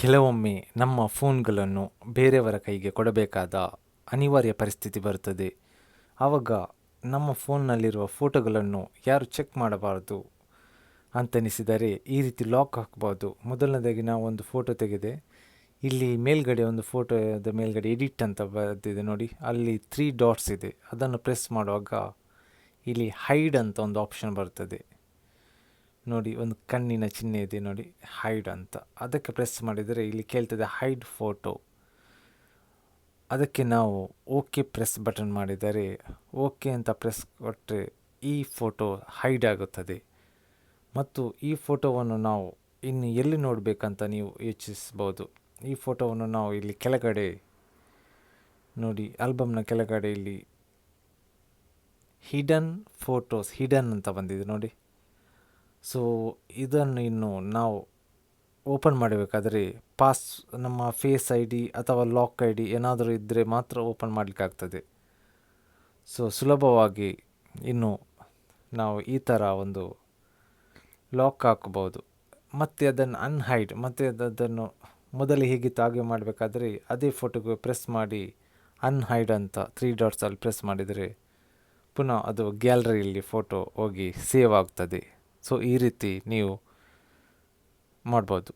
ಕೆಲವೊಮ್ಮೆ ನಮ್ಮ ಫೋನ್ಗಳನ್ನು ಬೇರೆಯವರ ಕೈಗೆ ಕೊಡಬೇಕಾದ ಅನಿವಾರ್ಯ ಪರಿಸ್ಥಿತಿ ಬರುತ್ತದೆ. ಆವಾಗ ನಮ್ಮ ಫೋನ್ನಲ್ಲಿರುವ ಫೋಟೋಗಳನ್ನು ಯಾರು ಚೆಕ್ ಮಾಡಬಾರದು ಅಂತನಿಸಿದರೆ ಈ ರೀತಿ ಲಾಕ್ ಹಾಕ್ಬೋದು. ಮೊದಲನೇದಾಗಿ ನಾವು ಒಂದು ಫೋಟೋ ತೆಗೆದೆ, ಇಲ್ಲಿ ಮೇಲ್ಗಡೆ ಒಂದು ಫೋಟೋದ ಮೇಲ್ಗಡೆ ಎಡಿಟ್ ಅಂತ ಬರೆದಿದೆ ನೋಡಿ, ಅಲ್ಲಿ 3 ಡಾಟ್ಸ್ ಇದೆ. ಅದನ್ನು ಪ್ರೆಸ್ ಮಾಡುವಾಗ ಇಲ್ಲಿ ಹೈಡ್ ಅಂತ ಒಂದು ಆಪ್ಷನ್ ಬರ್ತದೆ ನೋಡಿ, ಒಂದು ಕಣ್ಣಿನ ಚಿಹ್ನೆ ಇದೆ ನೋಡಿ, ಹೈಡ್ ಅಂತ. ಅದಕ್ಕೆ ಪ್ರೆಸ್ ಮಾಡಿದರೆ ಇಲ್ಲಿ ಕೇಳ್ತದೆ ಹೈಡ್ ಫೋಟೋ. ಅದಕ್ಕೆ ನಾವು ಓಕೆ ಪ್ರೆಸ್ ಬಟನ್ ಮಾಡಿದರೆ, ಓಕೆ ಅಂತ ಪ್ರೆಸ್ ಕೊಟ್ಟರೆ ಈ ಫೋಟೋ ಹೈಡ್ ಆಗುತ್ತದೆ. ಮತ್ತು ಈ ಫೋಟೋವನ್ನು ನಾವು ಇನ್ನು ಎಲ್ಲಿ ನೋಡಬೇಕಂತ ನೀವು ಯೋಚಿಸ್ಬೋದು. ಈ ಫೋಟೋವನ್ನು ನಾವು ಇಲ್ಲಿ ಕೆಳಗಡೆ ನೋಡಿ, ಆಲ್ಬಮ್ನ ಕೆಳಗಡೆ ಇಲ್ಲಿ ಹಿಡನ್ ಫೋಟೋಸ್ ಹಿಡನ್ ಅಂತ ಬಂದಿದೆ ನೋಡಿ. ಸೊ ಇದನ್ನು ಇನ್ನು ನಾವು ಓಪನ್ ಮಾಡಬೇಕಾದ್ರೆ ನಮ್ಮ ಫೇಸ್ ಐ ಡಿ ಅಥವಾ ಲಾಕ್ ಐ ಡಿ ಏನಾದರೂ ಇದ್ದರೆ ಮಾತ್ರ ಓಪನ್ ಮಾಡಲಿಕ್ಕಾಗ್ತದೆ. ಸೊ ಸುಲಭವಾಗಿ ಇನ್ನು ನಾವು ಈ ಥರ ಒಂದು ಲಾಕ್ ಹಾಕಬಹುದು. ಮತ್ತು ಅದನ್ನು ಅನ್ಹೈಡ್, ಮತ್ತು ಅದನ್ನು ಮೊದಲು ಹೇಗಿತ್ತು ಹಾಗೆ ಮಾಡಬೇಕಾದ್ರೆ ಅದೇ ಫೋಟೋಗೆ ಪ್ರೆಸ್ ಮಾಡಿ ಅನ್ಹೈಡ್ ಅಂತ 3 ಡಾಟ್ಸಲ್ಲಿ ಪ್ರೆಸ್ ಮಾಡಿದರೆ ಪುನಃ ಅದು ಗ್ಯಾಲರಿಯಲ್ಲಿ ಫೋಟೋ ಹೋಗಿ ಸೇವ್ ಆಗ್ತದೆ. ಸೊ ಈ ರೀತಿ ನೀವು ಮಾಡ್ಬೋದು.